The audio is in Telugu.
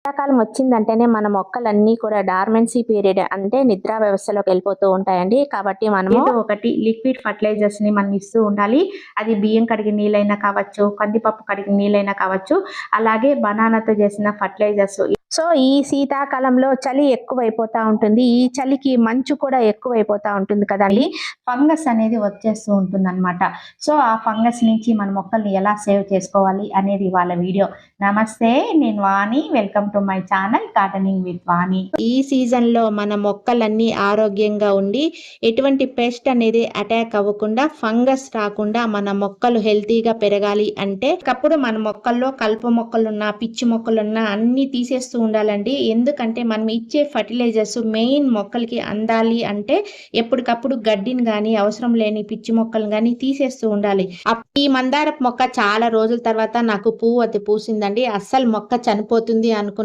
శీతాకాలం వచ్చిందంటేనే మన మొక్కలన్నీ కూడా డార్మెన్సీ పీరియడ్ అంటే నిద్రా వ్యవస్థలోకి వెళ్ళిపోతూ ఉంటాయండి. కాబట్టి మనము ఏదో ఒకటి లిక్విడ్ ఫర్టిలైజర్స్ ని మనం ఇస్తూ ఉండాలి. అది బియ్యం కడిగిన నీళ్ళైనా కావచ్చు, కందిపప్పు కడిగిన నీళ్ళైనా కావచ్చు, అలాగే బనానాతో చేసిన ఫర్టిలైజర్స్. సో ఈ శీతాకాలంలో చలి ఎక్కువైపోతా ఉంటుంది. ఈ చలికి మంచు కూడా ఎక్కువైపోతా ఉంటుంది కదండి. ఫంగస్ అనేది వచ్చేస్తూ ఉంటుంది అనమాట. సో ఆ ఫంగస్ నుంచి మన మొక్కల్ని ఎలా సేవ్ చేసుకోవాలి అనేది వాళ్ళ వీడియో. నమస్తే, నేను Vani. Welcome to my channel gardening with Vani. ఈ సీజన్ లో మన మొక్కలన్నీ ఆరోగ్యంగా ఉండి ఎటువంటి పెస్ట్ అనేది అటాక్ అవ్వకుండా, ఫంగస్ రాకుండా మన మొక్కలు హెల్తీగా పెరగాలి అంటే అప్పుడు మన మొక్కల్లో కలుపు మొక్కలున్నా, పిచ్చి మొక్కలున్నా అన్ని తీసేస్తూ ఉండాలండి. ఎందుకంటే మనం ఇచ్చే ఫర్టిలైజర్స్ మెయిన్ మొక్కలకి అందాలి అంటే ఎప్పటికప్పుడు గడ్డిని గాని, అవసరం లేని పిచ్చి మొక్కలు గాని తీసేస్తూ ఉండాలి. ఈ మందారపు మొక్క చాలా రోజుల తర్వాత నాకు పువ్వు అది పూసిందండి. అస్సలు మొక్క చనిపోతుంది అనుకున్నాను.